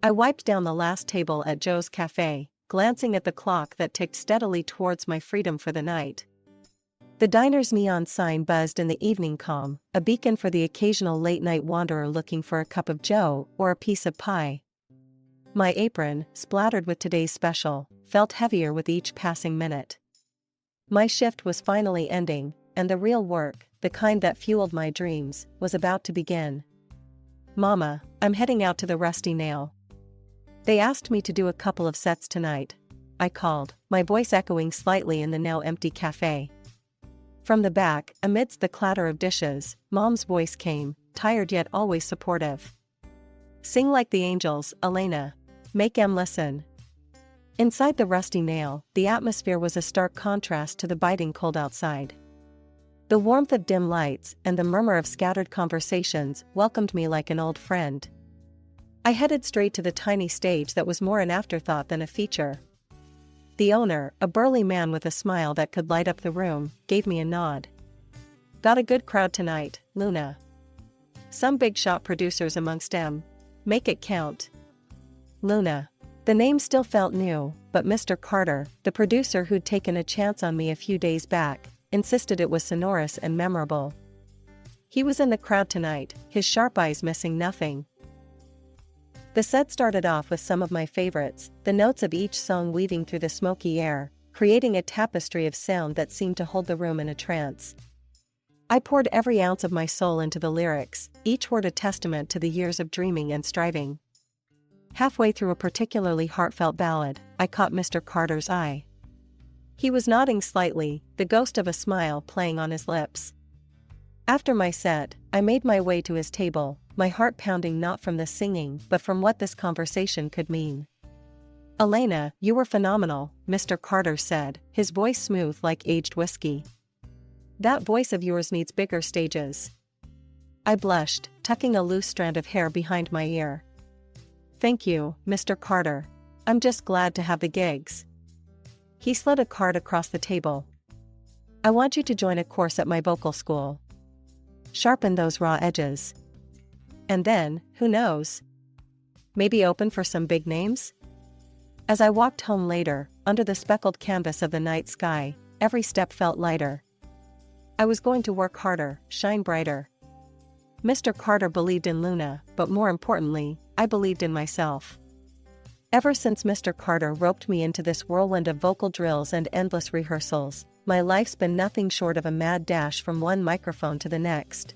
I wiped down the last table at Joe's Café, glancing at the clock that ticked steadily towards my freedom for the night. The diner's neon sign buzzed in the evening calm, a beacon for the occasional late-night wanderer looking for a cup of joe or a piece of pie. My apron, splattered with today's special, felt heavier with each passing minute. My shift was finally ending, and the real work, the kind that fueled my dreams, was about to begin. "Mama, I'm heading out to the Rusty Nail. They asked me to do a couple of sets tonight," I called, my voice echoing slightly in the now empty cafe. From the back, amidst the clatter of dishes, Mom's voice came, tired yet always supportive. "Sing like the angels, Elena. Make 'em listen." Inside the Rusty Nail, the atmosphere was a stark contrast to the biting cold outside. The warmth of dim lights and the murmur of scattered conversations welcomed me like an old friend. I headed straight to the tiny stage that was more an afterthought than a feature. The owner, a burly man with a smile that could light up the room, gave me a nod. "Got a good crowd tonight, Luna. Some big shot producers amongst 'em. Make it count." Luna. The name still felt new, but Mr. Carter, the producer who'd taken a chance on me a few days back, insisted it was sonorous and memorable. He was in the crowd tonight, his sharp eyes missing nothing. The set started off with some of my favorites, the notes of each song weaving through the smoky air, creating a tapestry of sound that seemed to hold the room in a trance. I poured every ounce of my soul into the lyrics, each word a testament to the years of dreaming and striving. Halfway through a particularly heartfelt ballad, I caught Mr. Carter's eye. He was nodding slightly, the ghost of a smile playing on his lips. After my set, I made my way to his table, my heart pounding not from the singing but from what this conversation could mean. "Elena, you were phenomenal," Mr. Carter said, his voice smooth like aged whiskey. "That voice of yours needs bigger stages." I blushed, tucking a loose strand of hair behind my ear. "Thank you, Mr. Carter. I'm just glad to have the gigs." He slid a card across the table. "I want you to join a course at my vocal school. Sharpen those raw edges. And then, who knows? Maybe open for some big names?" As I walked home later, under the speckled canvas of the night sky, every step felt lighter. I was going to work harder, shine brighter. Mr. Carter believed in Luna, but more importantly, I believed in myself. Ever since Mr. Carter roped me into this whirlwind of vocal drills and endless rehearsals, my life's been nothing short of a mad dash from one microphone to the next.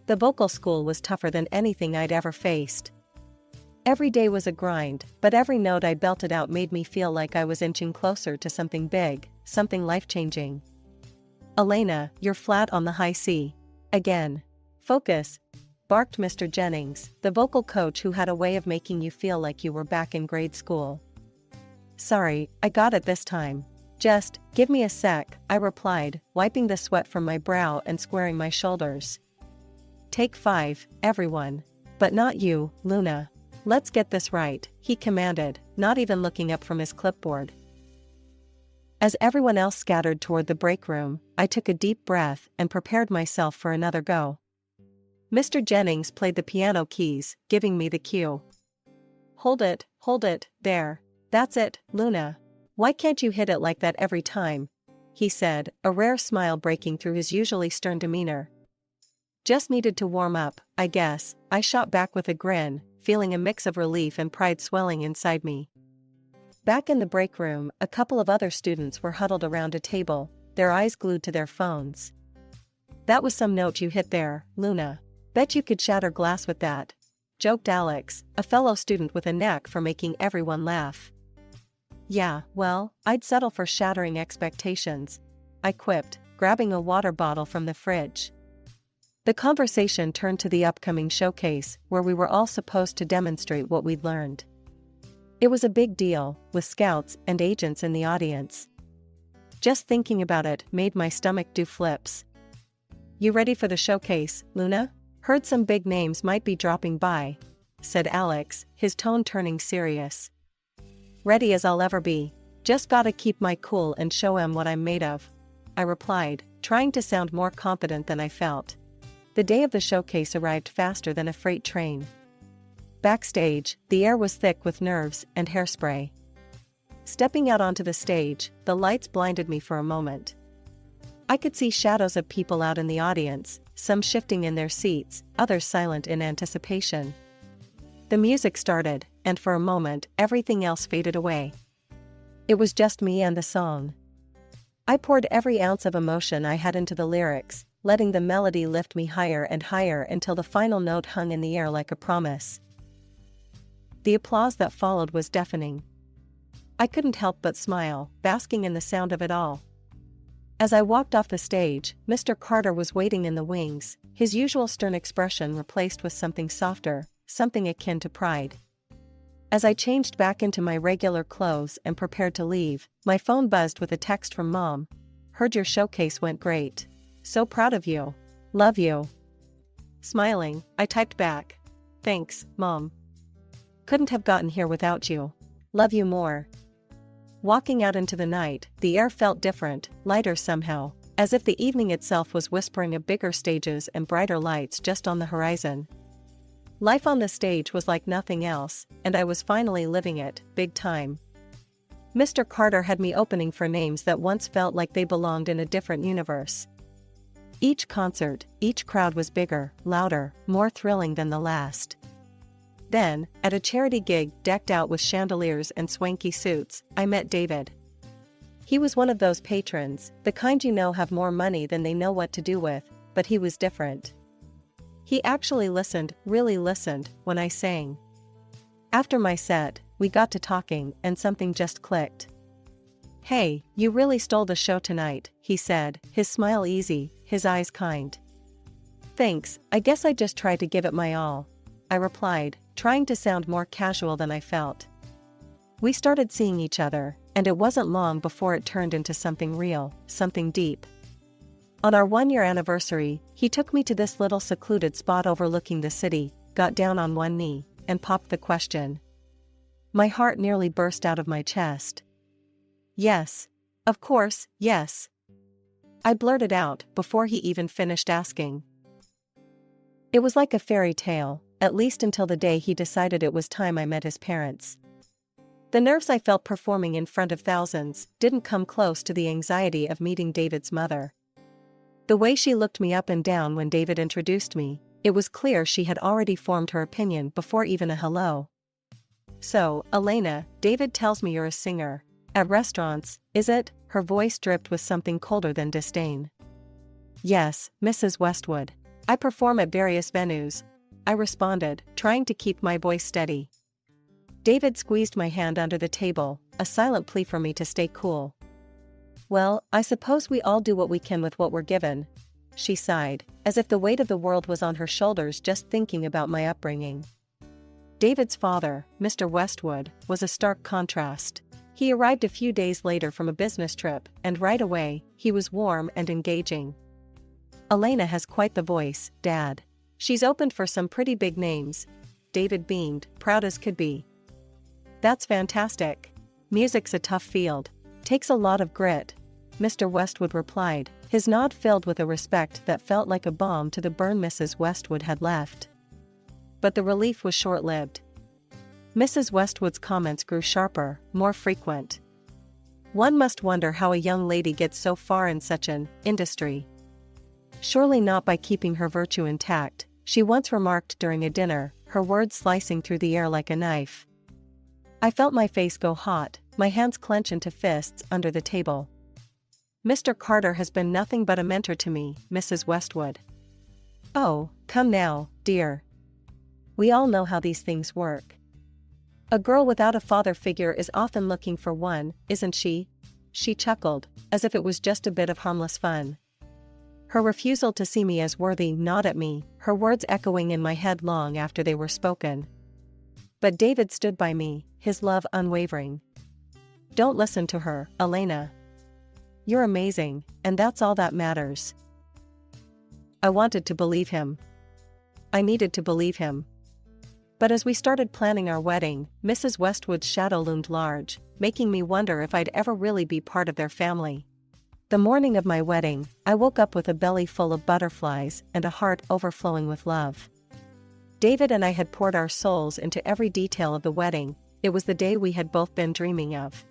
The vocal school was tougher than anything I'd ever faced. Every day was a grind, but every note I belted out made me feel like I was inching closer to something big, something life-changing. "Elena, you're flat on the high C. Again. Focus," barked Mr. Jennings, the vocal coach who had a way of making you feel like you were back in grade school. "Sorry, I got it this time. Just, give me a sec," I replied, wiping the sweat from my brow and squaring my shoulders. "Take 5, everyone. But not you, Luna. Let's get this right," he commanded, not even looking up from his clipboard. As everyone else scattered toward the break room, I took a deep breath and prepared myself for another go. Mr. Jennings played the piano keys, giving me the cue. Hold it, there. That's it, Luna. Why can't you hit it like that every time?" he said, a rare smile breaking through his usually stern demeanor. "Just needed to warm up, I guess," I shot back with a grin, feeling a mix of relief and pride swelling inside me. Back in the break room, a couple of other students were huddled around a table, their eyes glued to their phones. "That was some note you hit there, Luna. Bet you could shatter glass with that," joked Alex, a fellow student with a knack for making everyone laugh. "Yeah, well, I'd settle for shattering expectations," I quipped, grabbing a water bottle from the fridge. The conversation turned to the upcoming showcase, where we were all supposed to demonstrate what we'd learned. It was a big deal, with scouts and agents in the audience. Just thinking about it made my stomach do flips. "You ready for the showcase, Luna? Heard some big names might be dropping by," said Alex, his tone turning serious. "Ready as I'll ever be. Just gotta keep my cool and show 'em what I'm made of," I replied, trying to sound more confident than I felt. The day of the showcase arrived faster than a freight train. Backstage, the air was thick with nerves and hairspray. Stepping out onto the stage, the lights blinded me for a moment. I could see shadows of people out in the audience, some shifting in their seats, others silent in anticipation. The music started, and for a moment, everything else faded away. It was just me and the song. I poured every ounce of emotion I had into the lyrics, letting the melody lift me higher and higher until the final note hung in the air like a promise. The applause that followed was deafening. I couldn't help but smile, basking in the sound of it all. As I walked off the stage, Mr. Carter was waiting in the wings, his usual stern expression replaced with something softer, something akin to pride. As I changed back into my regular clothes and prepared to leave, my phone buzzed with a text from Mom. "Heard your showcase went great. So proud of you. Love you." Smiling, I typed back, "Thanks, Mom. Couldn't have gotten here without you. Love you more." Walking out into the night, the air felt different, lighter somehow, as if the evening itself was whispering of bigger stages and brighter lights just on the horizon. Life on the stage was like nothing else, and I was finally living it, big time. Mr. Carter had me opening for names that once felt like they belonged in a different universe. Each concert, each crowd was bigger, louder, more thrilling than the last. Then, at a charity gig decked out with chandeliers and swanky suits, I met David. He was one of those patrons, the kind you know have more money than they know what to do with, but he was different. He actually listened, really listened, when I sang. After my set, we got to talking and something just clicked. "Hey, you really stole the show tonight," he said, his smile easy, his eyes kind. "Thanks, I guess I just tried to give it my all," I replied, trying to sound more casual than I felt. We started seeing each other, and it wasn't long before it turned into something real, something deep. On our 1-year anniversary, he took me to this little secluded spot overlooking the city, got down on one knee, and popped the question. My heart nearly burst out of my chest. "Yes. Of course, yes." I blurted out before he even finished asking. It was like a fairy tale, at least until the day he decided it was time I met his parents. The nerves I felt performing in front of thousands didn't come close to the anxiety of meeting David's mother. The way she looked me up and down when David introduced me, it was clear she had already formed her opinion before even a hello. "So, Elena, David tells me you're a singer. At restaurants, is it?" Her voice dripped with something colder than disdain. "Yes, Mrs. Westwood. I perform at various venues," I responded, trying to keep my voice steady. David squeezed my hand under the table, a silent plea for me to stay cool. "Well, I suppose we all do what we can with what we're given," she sighed, as if the weight of the world was on her shoulders just thinking about my upbringing. David's father, Mr. Westwood, was a stark contrast. He arrived a few days later from a business trip, and right away, he was warm and engaging. "Elena has quite the voice, Dad. She's opened for some pretty big names." David beamed, proud as could be. "That's fantastic. Music's a tough field. Takes a lot of grit," Mr. Westwood replied, his nod filled with a respect that felt like a balm to the burn Mrs. Westwood had left. But the relief was short-lived. Mrs. Westwood's comments grew sharper, more frequent. "One must wonder how a young lady gets so far in such an industry. Surely not by keeping her virtue intact," she once remarked during a dinner, her words slicing through the air like a knife. I felt my face go hot, my hands clench into fists under the table. "Mr. Carter has been nothing but a mentor to me, Mrs. Westwood." "Oh, come now, dear. We all know how these things work. A girl without a father figure is often looking for one, isn't she?" She chuckled, as if it was just a bit of harmless fun. Her refusal to see me as worthy gnawed at me, her words echoing in my head long after they were spoken. But David stood by me, his love unwavering. "Don't listen to her, Elena. You're amazing, and that's all that matters." I wanted to believe him. I needed to believe him. But as we started planning our wedding, Mrs. Westwood's shadow loomed large, making me wonder if I'd ever really be part of their family. The morning of my wedding, I woke up with a belly full of butterflies and a heart overflowing with love. David and I had poured our souls into every detail of the wedding. It was the day we had both been dreaming of.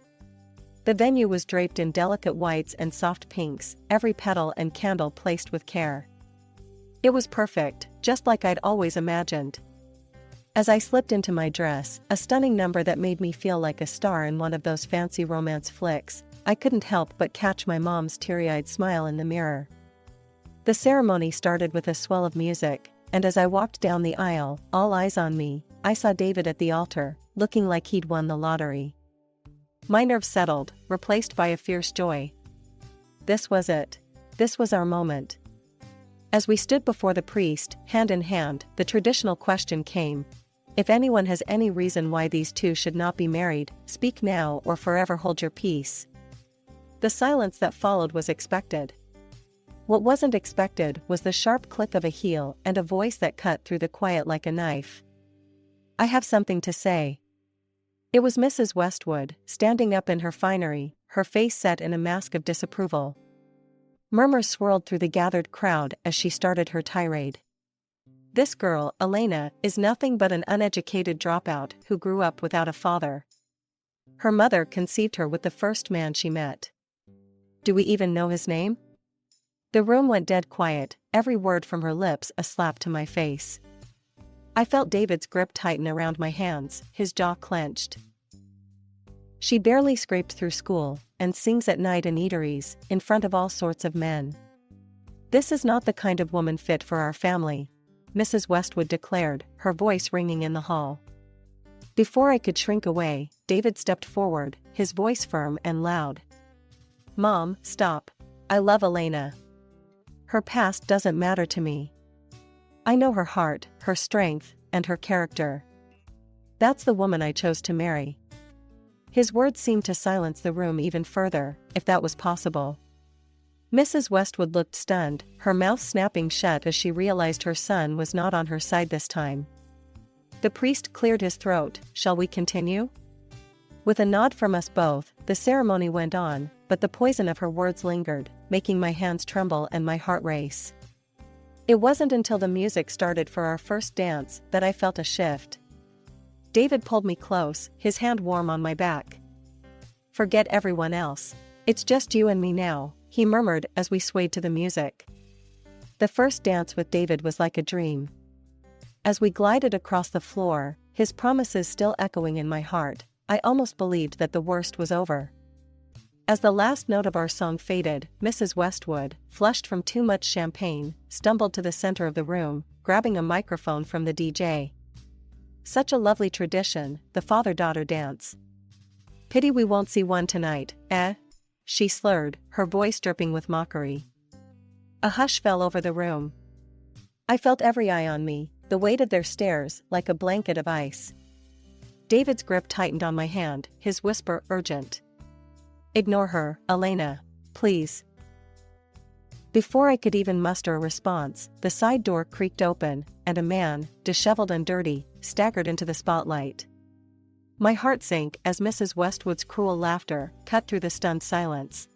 The venue was draped in delicate whites and soft pinks, every petal and candle placed with care. It was perfect, just like I'd always imagined. As I slipped into my dress, a stunning number that made me feel like a star in one of those fancy romance flicks, I couldn't help but catch my mom's teary-eyed smile in the mirror. The ceremony started with a swell of music, and as I walked down the aisle, all eyes on me, I saw David at the altar, looking like he'd won the lottery. My nerves settled, replaced by a fierce joy. This was it. This was our moment. As we stood before the priest, hand in hand, the traditional question came. If anyone has any reason why these two should not be married, speak now or forever hold your peace. The silence that followed was expected. What wasn't expected was the sharp click of a heel and a voice that cut through the quiet like a knife. I have something to say. It was Mrs. Westwood, standing up in her finery, her face set in a mask of disapproval. Murmurs swirled through the gathered crowd as she started her tirade. This girl, Elena, is nothing but an uneducated dropout who grew up without a father. Her mother conceived her with the first man she met. Do we even know his name? The room went dead quiet, every word from her lips a slap to my face. I felt David's grip tighten around my hands, his jaw clenched. She barely scraped through school, and sings at night in eateries, in front of all sorts of men. This is not the kind of woman fit for our family, Mrs. Westwood declared, her voice ringing in the hall. Before I could shrink away, David stepped forward, his voice firm and loud. Mom, stop. I love Elena. Her past doesn't matter to me. I know her heart, her strength, and her character. That's the woman I chose to marry. His words seemed to silence the room even further, if that was possible. Mrs. Westwood looked stunned, her mouth snapping shut as she realized her son was not on her side this time. The priest cleared his throat. Shall we continue? With a nod from us both, the ceremony went on, but the poison of her words lingered, making my hands tremble and my heart race. It wasn't until the music started for our first dance that I felt a shift. David pulled me close, his hand warm on my back. Forget everyone else. It's just you and me now, he murmured as we swayed to the music. The first dance with David was like a dream. As we glided across the floor, his promises still echoing in my heart, I almost believed that the worst was over. As the last note of our song faded, Mrs. Westwood, flushed from too much champagne, stumbled to the center of the room, grabbing a microphone from the DJ. Such a lovely tradition, the father-daughter dance. Pity we won't see one tonight, eh? She slurred, her voice dripping with mockery. A hush fell over the room. I felt every eye on me, the weight of their stares like a blanket of ice. David's grip tightened on my hand, his whisper urgent. Ignore her, Elena, please. Before I could even muster a response, the side door creaked open, and a man, disheveled and dirty, staggered into the spotlight. My heart sank as Mrs. Westwood's cruel laughter cut through the stunned silence.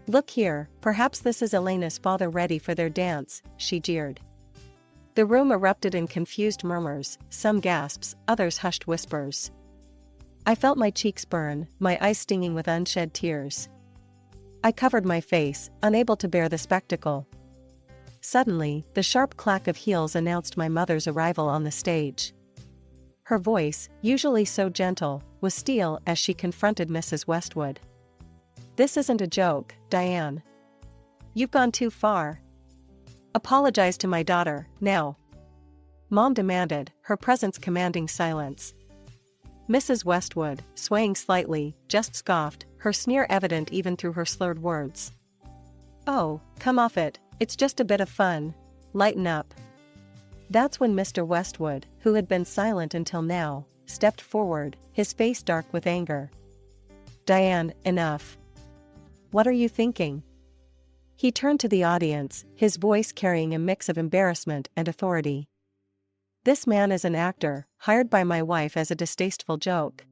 Look here, perhaps this is Elena's father ready for their dance, she jeered. The room erupted in confused murmurs, some gasps, others hushed whispers. I felt my cheeks burn, my eyes stinging with unshed tears. I covered my face, unable to bear the spectacle. Suddenly, the sharp clack of heels announced my mother's arrival on the stage. Her voice, usually so gentle, was steel as she confronted Mrs. Westwood. This isn't a joke, Diane. You've gone too far. Apologize to my daughter, now. Mom demanded, her presence commanding silence. Mrs. Westwood, swaying slightly, just scoffed, her sneer evident even through her slurred words. Oh, come off it, it's just a bit of fun. Lighten up. That's when Mr. Westwood, who had been silent until now, stepped forward, his face dark with anger. Diane, enough. What are you thinking? He turned to the audience, his voice carrying a mix of embarrassment and authority. This man is an actor, hired by my wife as a distasteful joke.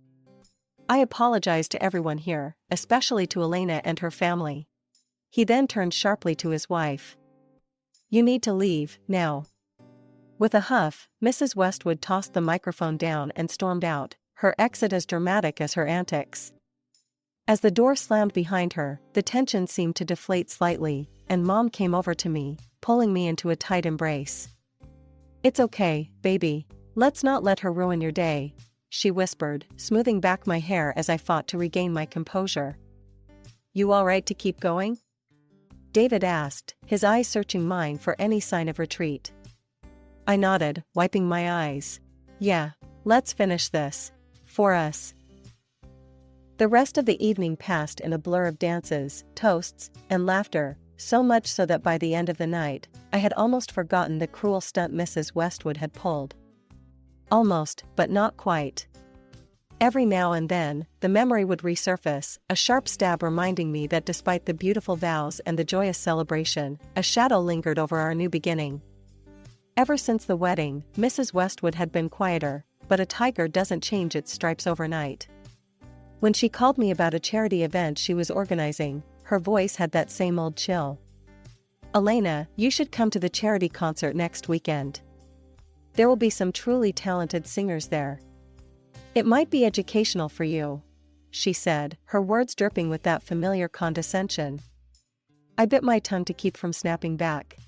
I apologize to everyone here, especially to Elena and her family. He then turned sharply to his wife. You need to leave, now. With a huff, Mrs. Westwood tossed the microphone down and stormed out, her exit as dramatic as her antics. As the door slammed behind her, the tension seemed to deflate slightly, and Mom came over to me, pulling me into a tight embrace. "It's okay, baby. Let's not let her ruin your day," she whispered, smoothing back my hair as I fought to regain my composure. "You all right to keep going?" David asked, his eyes searching mine for any sign of retreat. I nodded, wiping my eyes. "Yeah, let's finish this. For us." The rest of the evening passed in a blur of dances, toasts, and laughter, so much so that by the end of the night, I had almost forgotten the cruel stunt Mrs. Westwood had pulled. Almost, but not quite. Every now and then, the memory would resurface, a sharp stab reminding me that despite the beautiful vows and the joyous celebration, a shadow lingered over our new beginning. Ever since the wedding, Mrs. Westwood had been quieter, but a tiger doesn't change its stripes overnight. When she called me about a charity event she was organizing, her voice had that same old chill. "Elena, you should come to the charity concert next weekend. There will be some truly talented singers there. It might be educational for you," she said, her words dripping with that familiar condescension. I bit my tongue to keep from snapping back.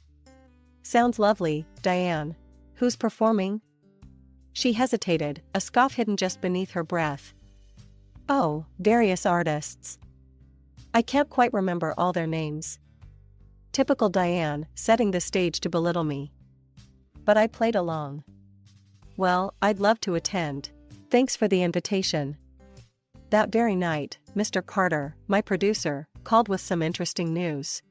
"Sounds lovely, Diane. Who's performing?" She hesitated, a scoff hidden just beneath her breath. "Oh, various artists. I can't quite remember all their names." Typical Diane, setting the stage to belittle me. But I played along. "Well, I'd love to attend. Thanks for the invitation." That very night, Mr. Carter, my producer, called with some interesting news.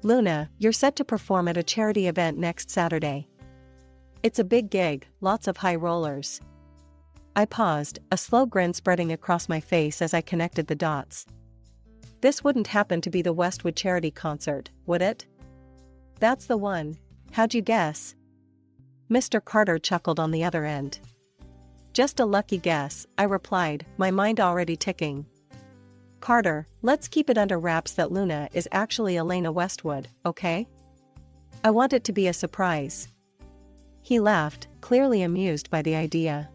"Luna, you're set to perform at a charity event next Saturday. It's a big gig, lots of high rollers." I paused, a slow grin spreading across my face as I connected the dots. This wouldn't happen to be the Westwood charity concert, would it? "That's the one. How'd you guess?" Mr. Carter chuckled on the other end. "Just a lucky guess," I replied, my mind already ticking. "Carter, let's keep it under wraps that Luna is actually Elena Westwood, okay? I want it to be a surprise." He laughed, clearly amused by the idea.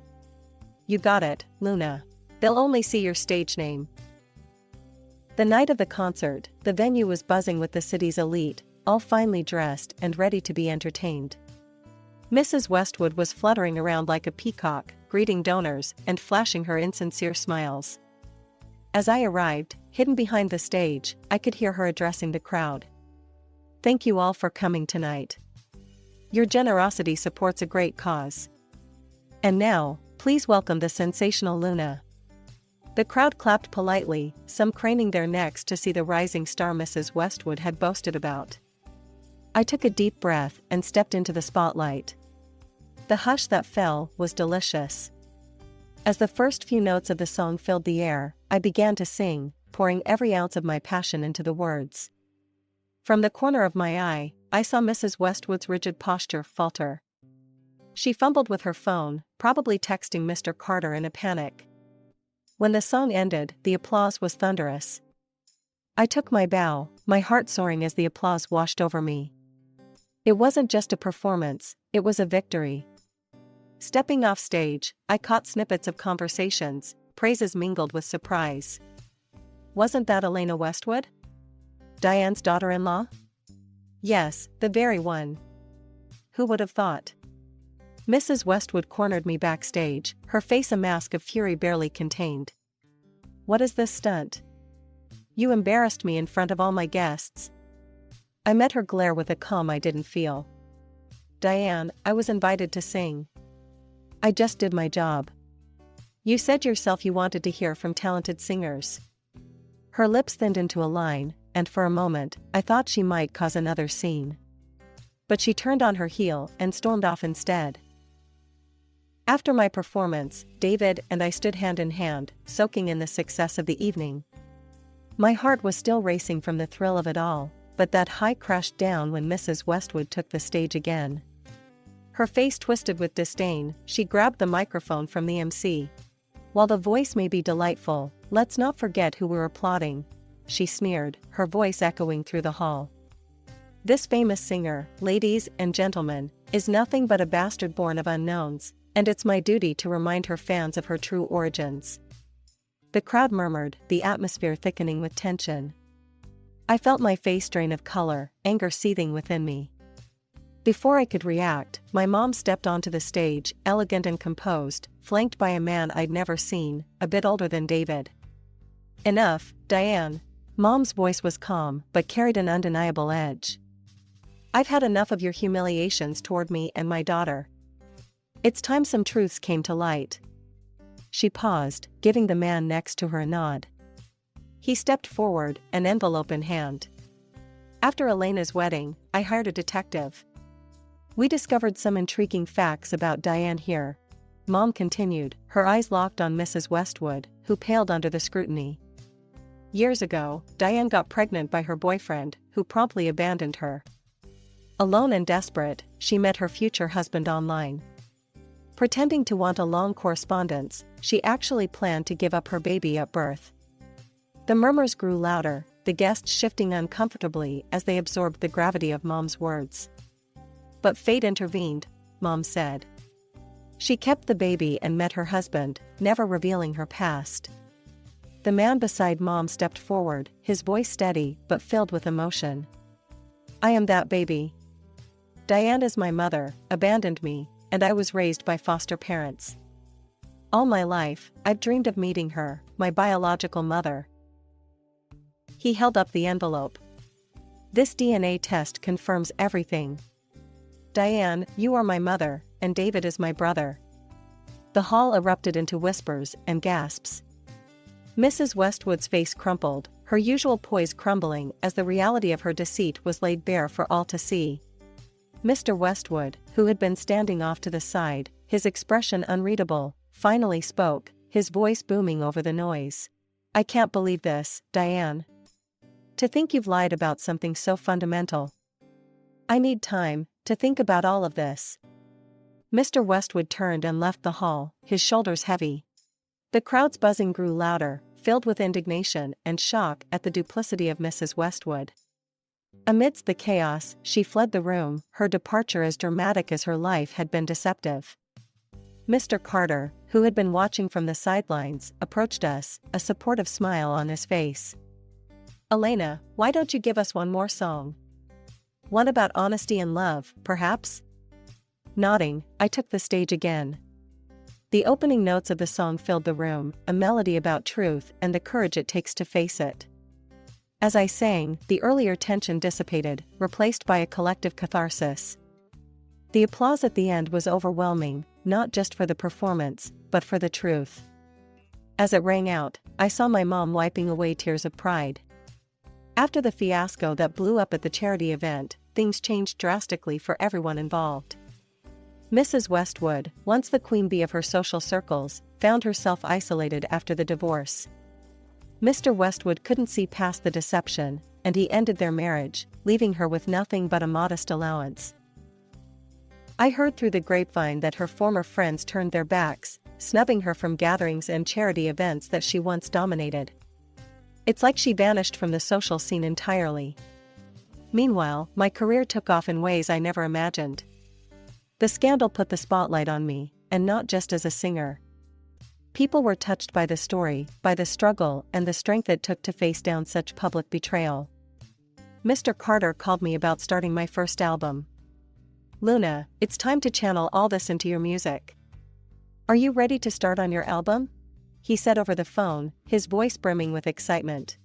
"You got it, Luna. They'll only see your stage name." The night of the concert, the venue was buzzing with the city's elite, all finely dressed and ready to be entertained. Mrs. Westwood was fluttering around like a peacock, greeting donors and flashing her insincere smiles. As I arrived, hidden behind the stage, I could hear her addressing the crowd. "Thank you all for coming tonight. Your generosity supports a great cause. And now, please welcome the sensational Luna." The crowd clapped politely, some craning their necks to see the rising star Mrs. Westwood had boasted about. I took a deep breath and stepped into the spotlight. The hush that fell was delicious. As the first few notes of the song filled the air, I began to sing, pouring every ounce of my passion into the words. From the corner of my eye, I saw Mrs. Westwood's rigid posture falter. She fumbled with her phone, probably texting Mr. Carter in a panic. When the song ended, the applause was thunderous. I took my bow, my heart soaring as the applause washed over me. It wasn't just a performance, it was a victory. Stepping off stage, I caught snippets of conversations, praises mingled with surprise. "Wasn't that Elena Westwood? Diane's daughter-in-law?" "Yes, the very one. Who would have thought?" Mrs. Westwood cornered me backstage, her face a mask of fury barely contained. "What is this stunt? You embarrassed me in front of all my guests." I met her glare with a calm I didn't feel. "Diane, I was invited to sing. I just did my job. You said yourself you wanted to hear from talented singers." Her lips thinned into a line, and for a moment, I thought she might cause another scene. But she turned on her heel and stormed off instead. After my performance, David and I stood hand in hand, soaking in the success of the evening. My heart was still racing from the thrill of it all, but that high crashed down when Mrs. Westwood took the stage again. Her face twisted with disdain, she grabbed the microphone from the MC. "While the voice may be delightful, let's not forget who we're applauding," she sneered, her voice echoing through the hall. "This famous singer, ladies and gentlemen, is nothing but a bastard born of unknowns, and it's my duty to remind her fans of her true origins." The crowd murmured, the atmosphere thickening with tension. I felt my face drain of color, anger seething within me. Before I could react, my mom stepped onto the stage, elegant and composed, flanked by a man I'd never seen, a bit older than David. "Enough, Diane." Mom's voice was calm, but carried an undeniable edge. "I've had enough of your humiliations toward me and my daughter. It's time some truths came to light." She paused, giving the man next to her a nod. He stepped forward, an envelope in hand. "After Elena's wedding, I hired a detective. We discovered some intriguing facts about Diane here," Mom continued, her eyes locked on Mrs. Westwood, who paled under the scrutiny. "Years ago, Diane got pregnant by her boyfriend, who promptly abandoned her. Alone and desperate, she met her future husband online. Pretending to want a long correspondence, she actually planned to give up her baby at birth." The murmurs grew louder, the guests shifting uncomfortably as they absorbed the gravity of Mom's words. "But fate intervened," Mom said. "She kept the baby and met her husband, never revealing her past." The man beside Mom stepped forward, his voice steady but filled with emotion. "I am that baby. Diane is my mother, abandoned me, and I was raised by foster parents. All my life, I've dreamed of meeting her, my biological mother." He held up the envelope. "This DNA test confirms everything. Diane, you are my mother, and David is my brother." The hall erupted into whispers and gasps. Mrs. Westwood's face crumpled, her usual poise crumbling as the reality of her deceit was laid bare for all to see. Mr. Westwood, who had been standing off to the side, his expression unreadable, finally spoke, his voice booming over the noise. "I can't believe this, Diane. To think you've lied about something so fundamental. I need time to think about all of this." Mr. Westwood turned and left the hall, his shoulders heavy. The crowd's buzzing grew louder, filled with indignation and shock at the duplicity of Mrs. Westwood. Amidst the chaos, she fled the room, her departure as dramatic as her life had been deceptive. Mr. Carter, who had been watching from the sidelines, approached us, a supportive smile on his face. "Elena, why don't you give us one more song? One about honesty and love, perhaps?" Nodding, I took the stage again. The opening notes of the song filled the room, a melody about truth and the courage it takes to face it. As I sang, the earlier tension dissipated, replaced by a collective catharsis. The applause at the end was overwhelming, not just for the performance, but for the truth. As it rang out, I saw my mom wiping away tears of pride. After the fiasco that blew up at the charity event, things changed drastically for everyone involved. Mrs. Westwood, once the queen bee of her social circles, found herself isolated after the divorce. Mr. Westwood couldn't see past the deception, and he ended their marriage, leaving her with nothing but a modest allowance. I heard through the grapevine that her former friends turned their backs, snubbing her from gatherings and charity events that she once dominated. It's like she vanished from the social scene entirely. Meanwhile, my career took off in ways I never imagined. The scandal put the spotlight on me, and not just as a singer. People were touched by the story, by the struggle and the strength it took to face down such public betrayal. Mr. Carter called me about starting my first album. "Luna, it's time to channel all this into your music. Are you ready to start on your album?" he said over the phone, his voice brimming with excitement.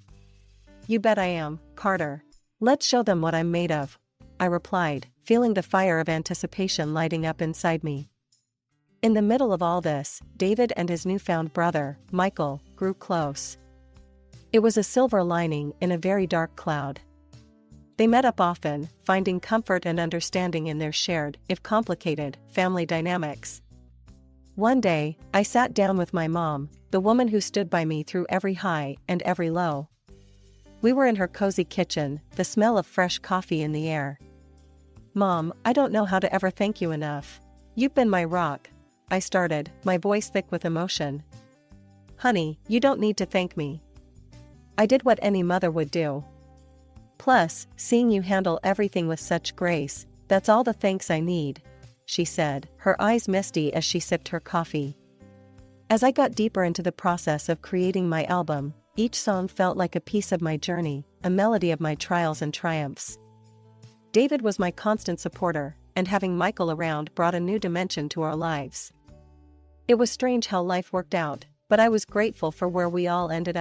"You bet I am, Carter. Let's show them what I'm made of," I replied, feeling the fire of anticipation lighting up inside me. In the middle of all this, David and his newfound brother, Michael, grew close. It was a silver lining in a very dark cloud. They met up often, finding comfort and understanding in their shared, if complicated, family dynamics. One day, I sat down with my mom, the woman who stood by me through every high and every low. We were in her cozy kitchen, the smell of fresh coffee in the air. "Mom, I don't know how to ever thank you enough. You've been my rock," I started, my voice thick with emotion. "Honey, you don't need to thank me. I did what any mother would do. Plus, seeing you handle everything with such grace, that's all the thanks I need," she said, her eyes misty as she sipped her coffee. As I got deeper into the process of creating my album, each song felt like a piece of my journey, a melody of my trials and triumphs. David was my constant supporter, and having Michael around brought a new dimension to our lives. It was strange how life worked out, but I was grateful for where we all ended up.